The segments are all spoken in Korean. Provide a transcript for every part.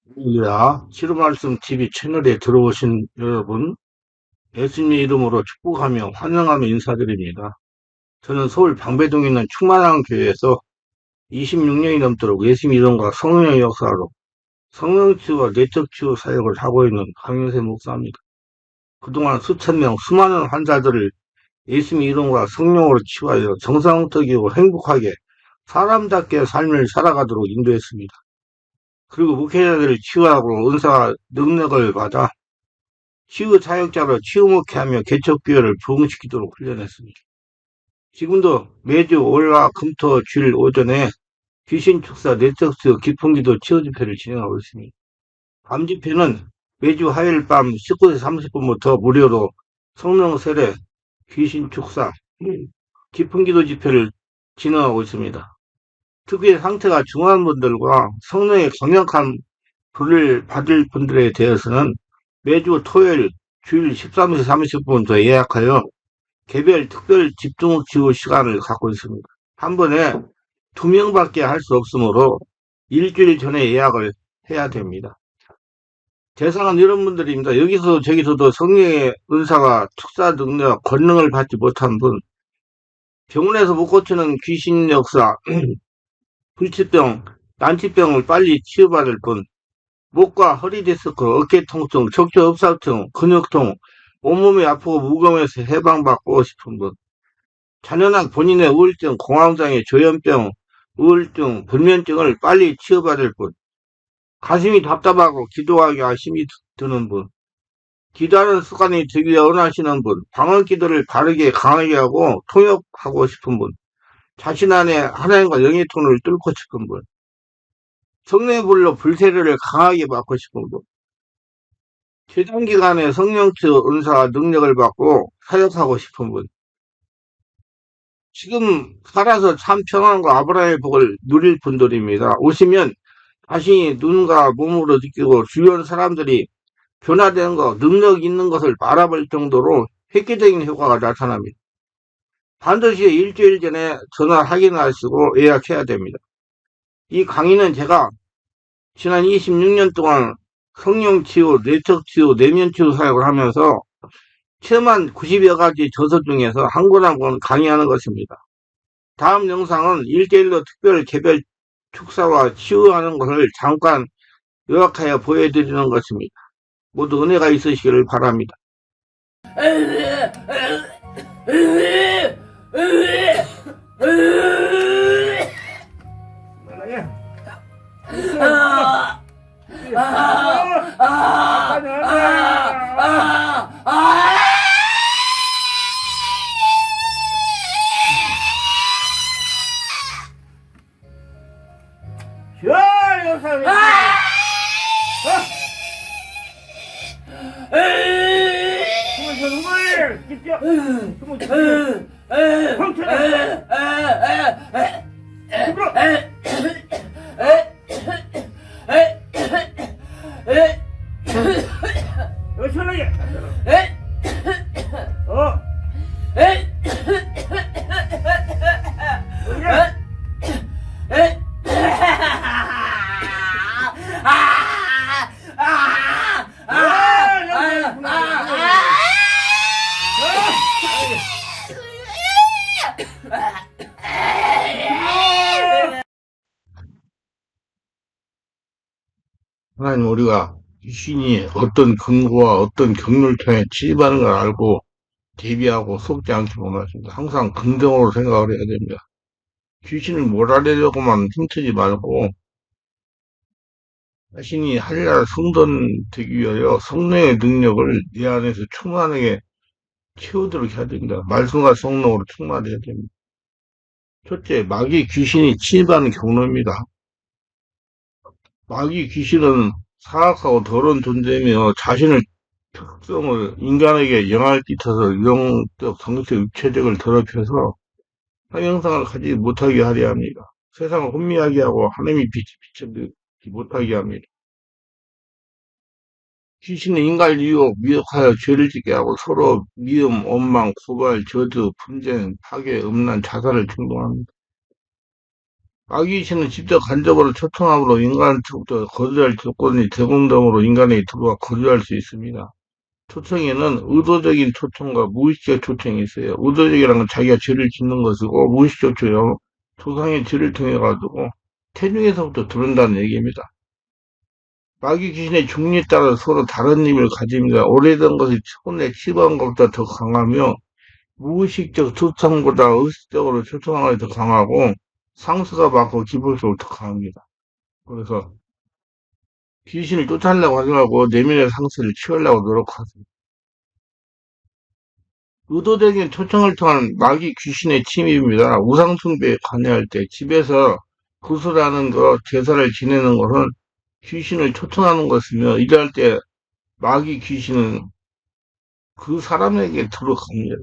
할렐루야. 치료 말씀 TV 채널에 들어오신 여러분, 예수님의 이름으로 축복하며 환영하며 인사드립니다. 저는 서울 방배동에 있는 충만한 교회에서 26년이 넘도록 예수님 이름과 성령의 역사로 성령 치유와 내적 치유 사역을 하고 있는 강윤세 목사입니다. 그동안 수천 명, 수많은 환자들을 예수님 이름과 성령으로 치유하여 정상적이고 행복하게 사람답게 삶을 살아가도록 인도했습니다. 그리고 목회자들을 치유하고 은사와 능력을 받아 치유 사역자로 치유목회 하며 개척교회를 부흥시키도록 훈련했습니다. 지금도 매주 월화 금토 주일 오전에 귀신 축사 내적수 기풍기도 치유 집회를 진행하고 있습니다. 밤 집회는 매주 화요일 밤 19시 30분부터 무료로 성령 세례, 귀신 축사, 기풍기도 집회를 진행하고 있습니다. 특히 상태가 중한 분들과 성령의 강력한 불을 받을 분들에 대해서는 매주 토요일 주일 13시 30분부터 예약하여 개별 특별 집중 치유 시간을 갖고 있습니다. 한 번에 2명밖에 할 수 없으므로 일주일 전에 예약을 해야 됩니다. 대상은 이런 분들입니다. 여기서 저기서도 성령의 은사가 축사 능력, 권능을 받지 못한 분, 병원에서 못 고치는 귀신 역사, 불치병, 난치병을 빨리 치유받을 분, 목과 허리 디스크, 어깨 통증, 척추 흡사증, 근육통, 온몸이 아프고 무거움에서 해방받고 싶은 분, 자녀나 본인의 우울증, 공황장애, 조현병, 우울증, 불면증을 빨리 치유받을 분, 가슴이 답답하고 기도하기가 힘이 드는 분, 기도하는 습관이 되기 원하시는 분, 방언 기도를 바르게 강하게 하고 통역하고 싶은 분, 자신 안에 하나님과 영의 통로를 뚫고 싶은 분, 성령의 불로 불세례를 강하게 받고 싶은 분, 최단 기간에 성령치유 은사와 능력을 받고 사역하고 싶은 분, 지금 살아서 참 평안과 아브라함의 복을 누릴 분들입니다. 오시면 자신이 눈과 몸으로 느끼고 주변 사람들이 변화되는 것, 능력 있는 것을 알아볼 정도로 획기적인 효과가 나타납니다. 반드시 일주일 전에 전화 확인하시고 예약해야 됩니다. 이 강의는 제가 지난 26년 동안 성령치유, 내적치유, 내면치유 사역을 하면서 체험한 90여 가지 저서 중에서 한 권 한 권 강의하는 것입니다. 다음 영상은 1대1로 특별 개별 축사와 치유하는 것을 잠깐 요약하여 보여드리는 것입니다. 모두 은혜가 있으시기를 바랍니다. 하나님, 우리가 귀신이 어떤 근거와 어떤 경로를 통해 침입하는 걸 알고 대비하고 속지 않기 원하십니다. 항상 긍정으로 생각을 해야 됩니다. 귀신을 몰아내려고만 힘쓰지 말고 자신이 하늘나라 성돈 되기 위하여 성령의 능력을 내 안에서 충만하게 채우도록 해야 됩니다. 말씀과 성령으로 충만해야 됩니다. 첫째, 마귀 귀신이 침입하는 경로입니다. 마귀 귀신은 사악하고 더러운 존재이며 자신의 특성을 인간에게 영향을 끼쳐서 영적, 성적, 육체적을 더럽혀서 형상을 가지지 못하게 하려 합니다. 세상을 혼미하게 하고 하나님이 비추지 못하게 합니다. 귀신은 인간을 유혹, 미혹하여 죄를 짓게 하고 서로 미움, 원망, 고발, 저주, 분쟁, 파괴, 음란, 자살을 충동합니다. 마귀 귀신은 직접 간접으로 초청함으로 인간으로부터 거주할 조건이 제공됨으로 인간에게 들어와 거주할 수 있습니다. 초청에는 의도적인 초청과 무의식적 초청이 있어요. 의도적이라는 건 자기가 죄를 짓는 것이고, 무의식적 초청은 조상의 죄를 통해 가지고 태중에서부터 들은다는 얘기입니다. 마귀 귀신의 종류에 따라 서로 다른 힘을 가집니다. 오래된 것이 초본에 치부한 것보다 더 강하며, 무의식적 초청보다 의식적으로 초청하는 것이 더 강하고, 상수가 많고 기본적으로 더 강합니다. 그래서 귀신을 쫓아내려고 하지 말고 내면의 상처를 치우려고 노력하세요. 의도적인 초청을 통한 마귀 귀신의 침입입니다. 우상숭배에 관여할 때 집에서 구슬하는 것, 제사를 지내는 것은 귀신을 초청하는 것이며, 이럴 때 마귀 귀신은 그 사람에게 들어갑니다.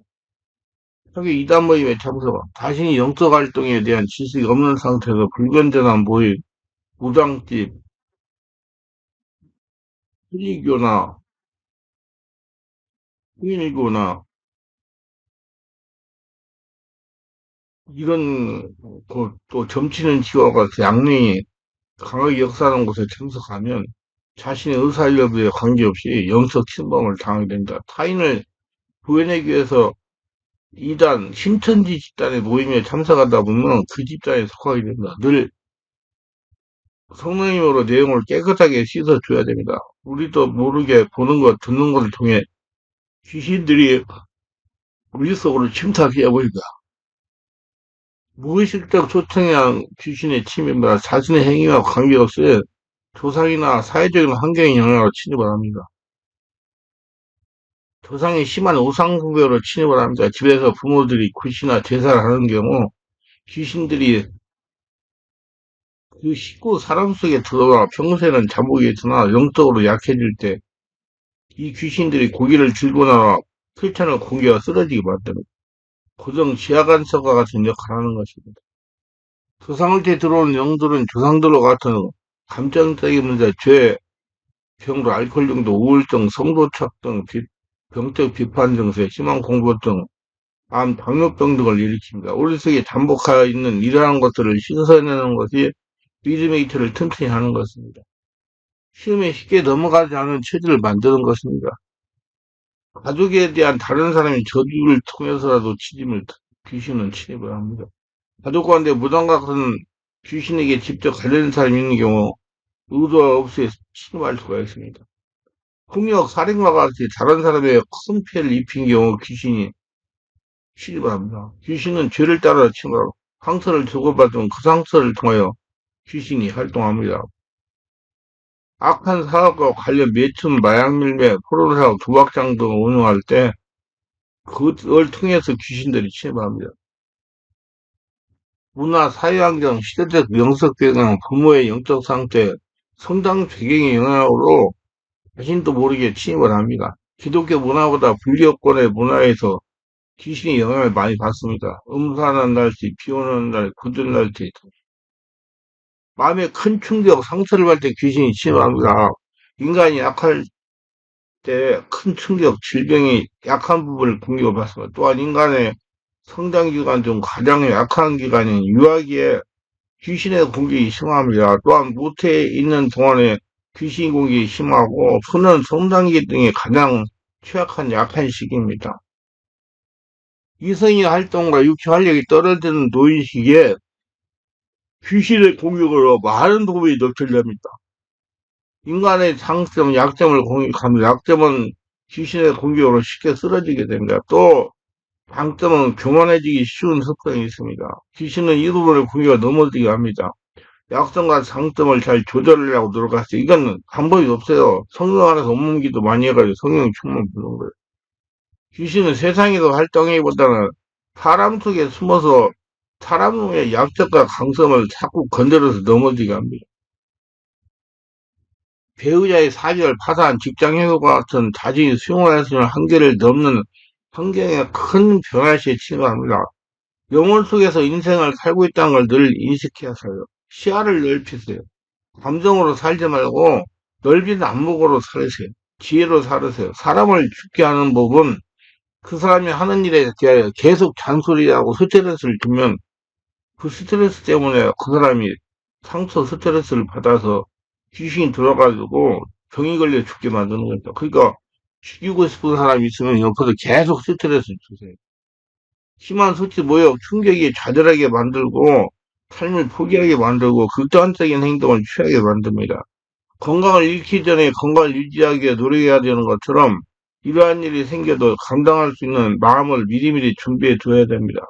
특히 이단 모임에 참석, 자신이 영적 활동에 대한 지식이 없는 상태에서 불건전한 모임, 무당집, 프리교나 후일교나 이런 또 점치는 지와 같은 양령이 강하게 역사하는 곳에 참석하면 자신의 의사 여부에 관계없이 영적 침범을 당하게 된다. 타인을 구해내기 위해서 이단 신천지 집단의 모임에 참석하다 보면 그 집단에 속하게 된다. 늘 성령님으로 내용을 깨끗하게 씻어줘야 됩니다. 우리도 모르게 보는 것, 듣는 것을 통해 귀신들이 우리 속으로 침투해 버린다. 무의식적 초청에 의한 귀신의 침입이나 자신의 행위와 관계없이 조상이나 사회적인 환경의 영향으로 침입을 합니다. 조상이 심한 우상숭배로 침입을 합니다. 집에서 부모들이 굿이나 제사를 하는 경우 귀신들이 그 식구 사람 속에 들어와 평소에는 잠복이 있으나 영적으로 약해질 때 이 귀신들이 고기를 들고 나와 필천을 공개와 쓰러지게 만듭니다. 고정 지하간섭과 같은 역할을 하는 것입니다. 조상한테 들어오는 영들은 조상들과 같은 감정적인 문제, 죄, 병도, 알코올 중독, 우울증, 성도착 등 병적 비판 증세, 심한 공포증, 암, 당뇨병 등을 일으킵니다. 우리 속에 잠복하여 있는 이러한 것들을 신선해내는 것이 믿음의 이틀을 튼튼히 하는 것입니다. 시험에 쉽게 넘어가지 않은 체질을 만드는 것입니다. 가족에 대한 다른 사람의 저주를 통해서라도 귀신은 침입을 합니다. 가족 가운데 무당 같은 귀신에게 직접 관련된 사람이 있는 경우 의도 없이 침입할 수가 있습니다. 폭력, 살인과 같이 다른 사람에게 큰 피해를 입힌 경우 귀신이 침입을 합니다. 귀신은 죄를 따라 침입하고 상처를 주고받으면 그 상처를 통하여 귀신이 활동합니다. 악한 사업과 관련 매춘, 마약 밀매, 포르노사업, 도박장 등을 운영할 때 그걸 통해서 귀신들이 침입합니다. 문화, 사회환경, 시대적 영적 배경, 부모의 영적 상태, 성장 배경의 영향으로 자신도 모르게 침입을 합니다. 기독교 문화보다 불교권의 문화에서 귀신이 영향을 많이 받습니다. 음산한 날씨, 비 오는 날, 굳은 날씨, 마음에 큰 충격, 상처를 받을 때 귀신이 침입합니다. 인간이 약할 때 큰 충격, 질병이 약한 부분을 공격을 받습니다. 또한 인간의 성장기간 중 가장 약한 기간인 유아기에 귀신의 공격이 심합니다. 또한 모태에 있는 동안에 귀신 공격이 심하고 소년 성장기 등이 가장 취약한 약한 시기입니다. 이성의 활동과 육체 활력이 떨어지는 노인 시기에 귀신의 공격으로 많은 도움이 노출됩니다. 인간의 장점, 약점을 공격하면 약점은 귀신의 공격으로 쉽게 쓰러지게 됩니다. 또 장점은 교만해지기 쉬운 습성이 있습니다. 귀신은 이 부분을 공격을 넘어지게 합니다. 약점과 장점을 잘 조절하려고 노력하세요. 이건 방법이 없어요. 성령 안에서 업무기도 많이 해가지고 성령 충만 부는 거예요. 귀신은 세상에서 활동하기보다는 사람 속에 숨어서 사람의 약점과 강점을 자꾸 건드려서 넘어지게 합니다. 배우자의 사별, 파산, 직장 해고와 같은 자신이 수용할 수 있는 한계를 넘는 환경에 큰 변화 시에 침입합니다. 영혼 속에서 인생을 살고 있다는 걸 늘 인식해서요. 시야를 넓히세요. 감정으로 살지 말고 넓은 안목으로 살으세요. 지혜로 살으세요. 사람을 죽게 하는 법은 그 사람이 하는 일에 대하여 계속 잔소리하고 스트레스를 주면 그 스트레스 때문에 그 사람이 상처 스트레스를 받아서 귀신이 들어가지고 병이 걸려 죽게 만드는 겁니다. 그러니까 죽이고 싶은 사람이 있으면 옆에서 계속 스트레스 주세요. 심한 수치 모욕, 충격이 좌절하게 만들고 삶을 포기하게 만들고 극단적인 행동을 취하게 만듭니다. 건강을 잃기 전에 건강을 유지하기 위해 노력해야 되는 것처럼 이러한 일이 생겨도 감당할 수 있는 마음을 미리미리 준비해 둬야 됩니다.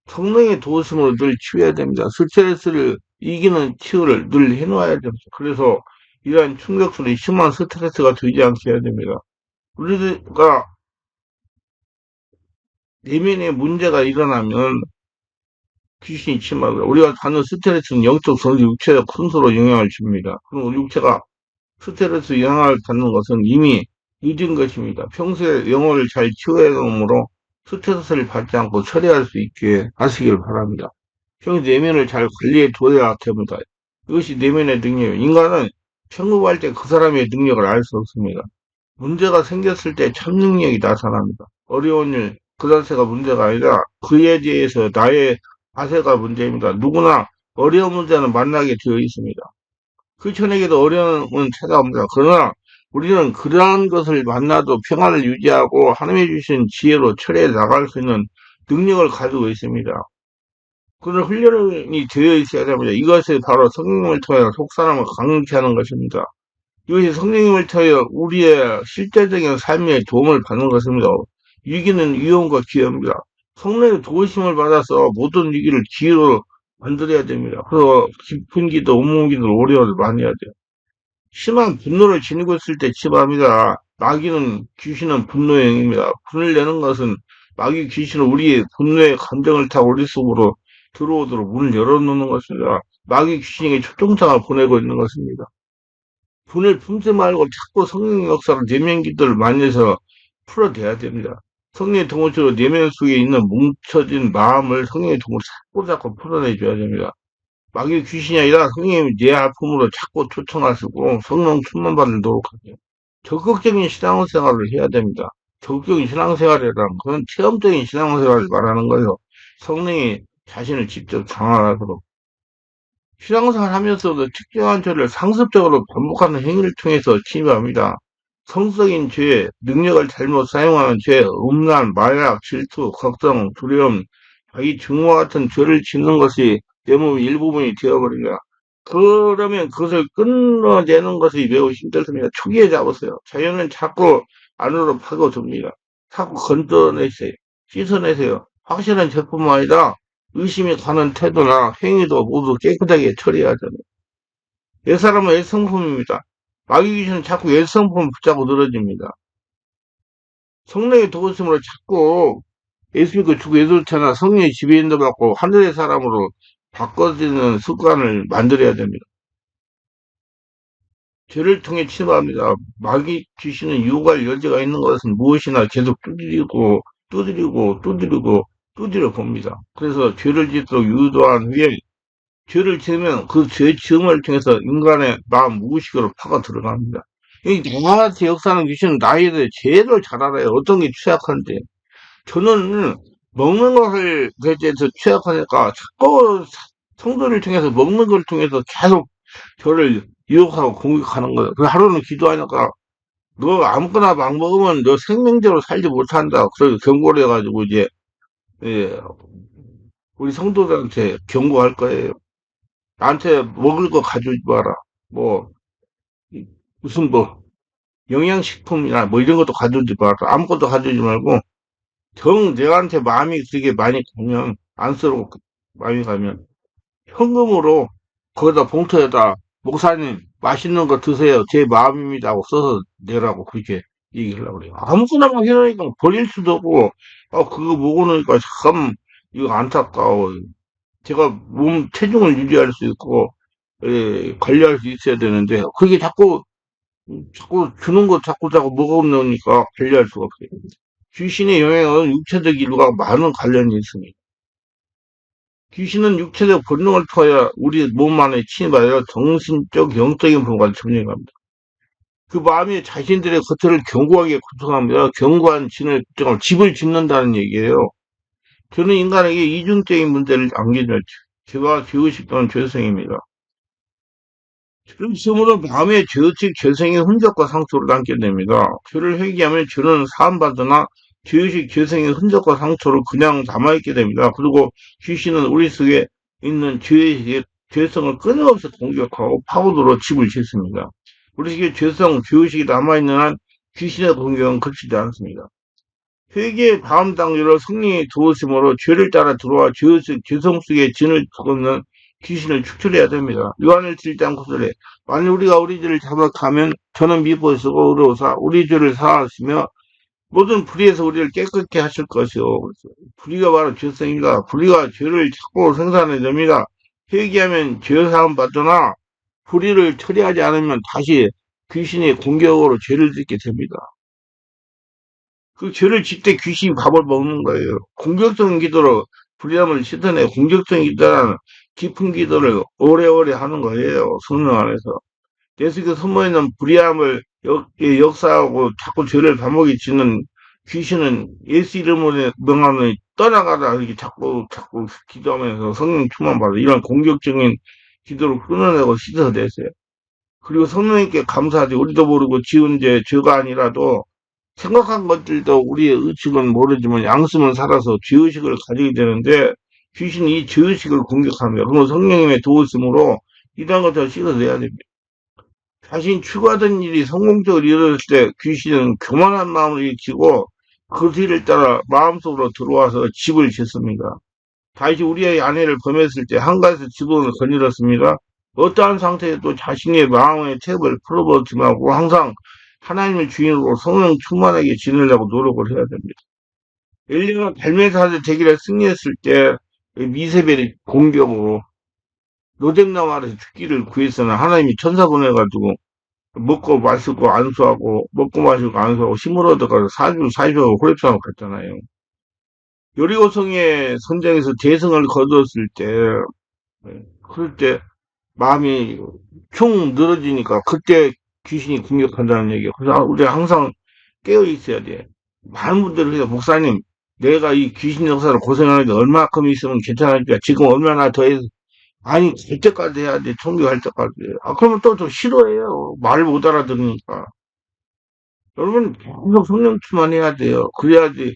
성령의 도우심으로 늘 치유해야 됩니다. 스트레스를 이기는 치유를 늘 해놓아야 됩니다. 그래서 이러한 충격들이 심한 스트레스가 되지 않게 해야 됩니다. 우리가 내면에 문제가 일어나면 귀신이 침합합니다. 우리가 받는 스트레스는 영적, 성적, 육체적 순서로 영향을 줍니다. 그럼 우리 육체가 스트레스 영향을 받는 것은 이미 늦은 것입니다. 평소에 영혼을 잘 치유해 놓으므로 스트레스를 받지 않고 처리할 수 있게 하시길 바랍니다. 평소 내면을 잘 관리해 둬야 됩니다. 이것이 내면의 능력이에요. 인간은 평범할 때 그 사람의 능력을 알 수 없습니다. 문제가 생겼을 때 참 능력이 나타납니다. 어려운 일, 그 자체가 문제가 아니라 그에 대해서 나의 자세가 문제입니다. 누구나 어려운 문제는 만나게 되어 있습니다. 그 천에게도 어려움은 찾아옵니다. 그러나 우리는 그러한 것을 만나도 평안을 유지하고 하나님이 주신 지혜로 처리해 나갈 수 있는 능력을 가지고 있습니다. 그런 훈련이 되어 있어야 됩니다. 이것이 바로 성령님을 통해 속사람을 강력케 하는 것입니다. 이것이 성령님을 통해 우리의 실제적인 삶에 도움을 받는 것입니다. 위기는 위험과 기회입니다. 성령의 도우심을 받아서 모든 위기를 기회로 만들어야 됩니다. 그래서 깊은 기도, 온몸 기도를 오래 많이 해야 돼요. 심한 분노를 지니고 있을 때 치부합니다. 마귀는 귀신은 분노의 영입니다. 분을 내는 것은 마귀 귀신은 우리의 분노의 감정을 타고 우리 속으로 들어오도록 문을 열어놓는 것입니다. 마귀 귀신에게 초청장을 보내고 있는 것입니다. 분을 품지 말고 자꾸 성령의 역사로 내면 기도를 많이 해서 풀어내야 됩니다. 성령의 동호처로 내면 속에 있는 뭉쳐진 마음을 성령의 동호로 자꾸 풀어내줘야 됩니다. 마귀 귀신이 아니라 성령님이 내 아픔으로 자꾸 초청하시고 성령 충만 받을 노력하세요. 적극적인 신앙생활을 해야 됩니다. 적극적인 신앙생활이라는 건 체험적인 신앙생활을 말하는 거예요. 성령이 자신을 직접 장악하도록. 신앙생활 하면서도 특정한 죄를 상습적으로 반복하는 행위를 통해서 침입합니다. 성적인 죄, 능력을 잘못 사용하는 죄, 음란, 마약, 질투, 걱정, 두려움, 자기 증오와 같은 죄를 짓는 것이 내 몸의 일부분이 되어버립니다. 그러면 그것을 끊어내는 것이 매우 힘들습니다. 초기에 잡으세요. 자연은 자꾸 안으로 파고듭니다. 자꾸 건져내세요. 씻어내세요. 확실한 죄뿐만 아니라 의심이 가는 태도나 행위도 모두 깨끗하게 처리해야 됩니다. 옛사람은 옛성품입니다. 마귀 귀신은 자꾸 옛성품 붙잡고 늘어집니다. 성령의 도우심으로 자꾸 예수 믿고 죽고 예술처나 성령의 지배인도 받고 하늘의 사람으로 바꿔지는 습관을 만들어야 됩니다. 죄를 통해 침범합니다. 마귀 귀신은 유혹할 여지가 있는 것은 무엇이나 계속 두드려 봅니다. 그래서 죄를 짓도록 유도한 후에 죄를 지으면 그 죄 지음을 통해서 인간의 마음 무의식으로 파고 들어갑니다. 이 나한테 역사하는 귀신은 나에 대해 제일 잘 알아요. 어떤 게 취약한지. 저는 먹는 것을 대해서 취약하니까 자꾸 성도를 통해서 먹는 걸 통해서 계속 저를 유혹하고 공격하는 거예요. 그래서 하루는 기도하니까 너 아무거나 막 먹으면 너 생명적으로 살지 못한다. 그래서 경고를 해가지고 이제 예, 우리 성도들한테 경고할 거예요. 나한테 먹을 거 가져오지 마라. 뭐 무슨 뭐 영양식품이나 뭐 이런 것도 가져오지 마라. 아무것도 가져오지 말고 내한테 마음이 그렇게 많이 가면 안쓰럽고 마음이 가면 현금으로 거기다 봉투에다 목사님 맛있는 거 드세요. 제 마음입니다 하고 써서 내라고 그렇게 얘기를 하려고 그래요. 아무거나 막 해놓으니까 버릴 수도 없고 그거 먹어놓으니까 참 이거 안타까워. 제가 몸 체중을 유지할 수 있고 관리할 수 있어야 되는데 그게 자꾸 주는 거 자꾸 먹어놓으니까 관리할 수가 없어요. 귀신의 영향은 육체적 일과 많은 관련이 있습니다. 귀신은 육체적 본능을 통하여 우리 몸 안에 침입하여 정신적, 영적인 부분을 점령합니다. 그 마음이 자신들의 겉을 견고하게 구성합니다. 견고한 집을 짓는다는 얘기예요. 저는 인간에게 이중적인 문제를 안겨줬죠. 제가 죄의식 또는 죄성입니다. 그러므로 마음의 죄의식, 죄성의 흔적과 상처를 남게 됩니다. 죄를 회개하면 죄는 사함받으나 죄의식, 죄성의 흔적과 상처를 그냥 남아있게 됩니다. 그리고 귀신은 우리 속에 있는 죄의식의 죄성을 끊임없이 공격하고 파고들어 집을 짓습니다. 우리 속에 죄성, 죄의식이 남아있는 한 귀신의 공격은 그치지 않습니다. 회개의 다음 단계로 성령이 들어오심으로 죄를 따라 들어와 죄의식, 죄성 속에 진을 걷는 귀신을 축출해야 됩니다. 요한을 7장 9절에 만일 우리가 우리 죄를 자백하면 저는 미워서고 의로우사 우리 죄를 사하시며 모든 불의에서 우리를 깨끗게 하실 것이요. 불의가 바로 죄성입니다. 불의가 죄를 자꾸 생산해냅니다. 회개하면 죄 사함 받으나 불의를 처리하지 않으면 다시 귀신의 공격으로 죄를 짓게 됩니다. 그 죄를 짓 때 귀신이 밥을 먹는 거예요. 공격적인 기도로 불의함을 씻어내 공격적인 기도라는 깊은 기도를 오래오래 하는 거예요. 성령 안에서. 내 속에 숨어있는 불의함을 역사하고 자꾸 죄를 반복이 짓는 귀신은 예수 이름으로 명하는 떠나가라 이렇게 자꾸 기도하면서 성령 충만받아 이런 공격적인 기도를 끊어내고 씻어내세요. 그리고 성령님께 감사하지 우리도 모르고 지은 죄가 아니라도 생각한 것들도 우리의 의식은 모르지만 양심은 살아서 죄의식을 가지게 되는데 귀신이 이 죄의식을 공격합니다. 그러면 성령님의 도우심으로 이런 것들을 씻어내야 됩니다. 자신이 추구하던 일이 성공적으로 이루어질 때 귀신은 교만한 마음을 일으키고 그 뒤를 따라 마음속으로 들어와서 집을 짓습니다. 다시 우리의 아내를 범했을 때 한가에서 집을 거닐었습니다. 어떠한 상태에도 자신의 마음의 탭을 풀어보지 말고 항상 하나님의 주인으로 성령 충만하게 지내려고 노력을 해야 됩니다. 엘리야가 발매사제 대결에 승리했을 때 미세벨의 공격으로 노잼나무 아래서 죽기를 구했으나 하나님이 천사 보내가지고 먹고 마시고 안수하고 먹고 마시고 안수하고 힘을 얻어가지고 4주 4주 호랩산을 갔잖아요. 여리고성의 선장에서 대승을 거두었을 때 그럴 때 마음이 충 늘어지니까 그때 귀신이 공격한다는 얘기예요. 그래서 우리가 항상 깨어 있어야 돼. 많은 분들이 그래요. 목사님, 내가 이 귀신 역사를 고생하는데 얼마큼 있으면 괜찮을까? 지금 얼마나 더 해서 아니 갈 때까지 해야 돼. 총교할 때까지. 그러면 또 좀 싫어해요. 말 못 알아들으니까. 여러분 계속 성령 충만해야 돼요. 그래야지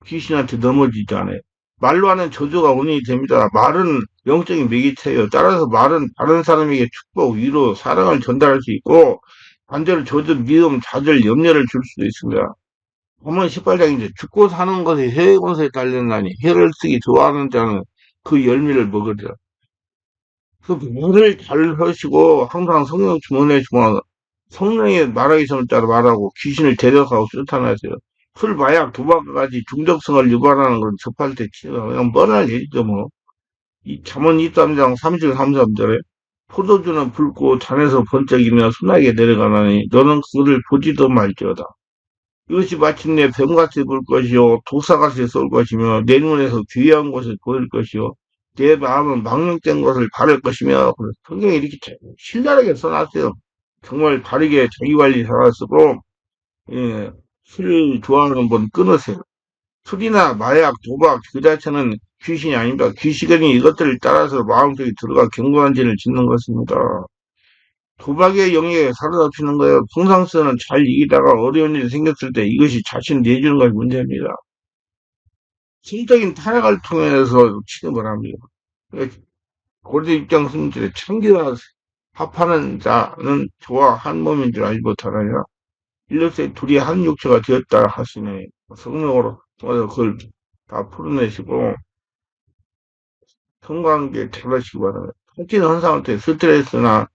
귀신한테 넘어지지 않아요. 말로 하는 저주가 원인이 됩니다. 말은 영적인 매개체예요. 따라서 말은 다른 사람에게 축복, 위로, 사랑을 전달할 수 있고 반대로 저주, 미움, 좌절, 염려를 줄 수도 있습니다. 본문 18장인데 죽고 사는 것이 해의 권세에 달렸나니 해를 쓰기 좋아하는 자는 그 열매를 먹으리라. 그 말을 잘 하시고 항상 성령 충만해지만 성령의 말하기 전에 따라 말하고 귀신을 대적하고 쫓아내세요. 술, 마약, 도박까지 중독성을 유발하는 걸 접할 때 그냥 뻔한 얘기죠 뭐. 이 잠언 23장 33절에 포도주는 붉고 잔에서 번쩍이며 순하게 내려가나니 너는 그를 보지도 말지어다. 이것이 마침내 뱀같이 볼 것이요 독사같이 쏠 것이며 내 눈에서 귀한 것을 보일 것이요 내 마음은 망령된 것을 바랄 것이며 성경에 이렇게 신랄하게 써놨어요. 정말 바르게 자기관리 잘 쓰고 예, 술 좋아하는 분 끊으세요. 술이나 마약, 도박 그 자체는 귀신이 아닙니다. 귀신이 이것들을 따라서 마음속에 들어가 견고한 죄를 짓는 것입니다. 도박의 영역에 사로잡히는 거예요. 평상시에는 잘 이기다가 어려운 일이 생겼을 때 이것이 자신을 내주는 것이 문제입니다. 성적인 타락을 통해서 취급을 합니다. 고대 입장 승질에 참기와 합하는 자는 저와 한 몸인 줄 알지 못하느냐. 일러스에 둘이 한 육체가 되었다 하시네. 성령으로 그걸 다 풀어내시고 성관계 잘하시기 바랍니다. 탈진 현상을 때 스트레스나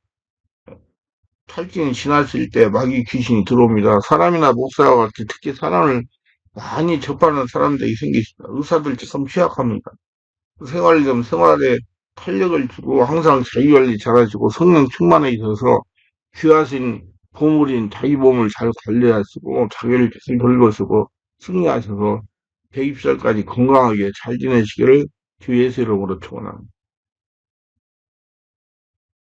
탈진이 지났을 때 마귀 귀신이 들어옵니다. 사람이나 목사와 같이 특히 사람을 많이 접하는 사람들이 생기십니다. 의사들 참 취약합니다. 생활에 탄력을 주고 항상 자기관리 잘하시고 성령 충만해 있어서 귀하신 보물인 자기 몸을 잘 관리하시고 자기를 잘 돌보시고 승리하셔서 120살까지 건강하게 잘 지내시기를 주 예수 이름으로 축원합니다.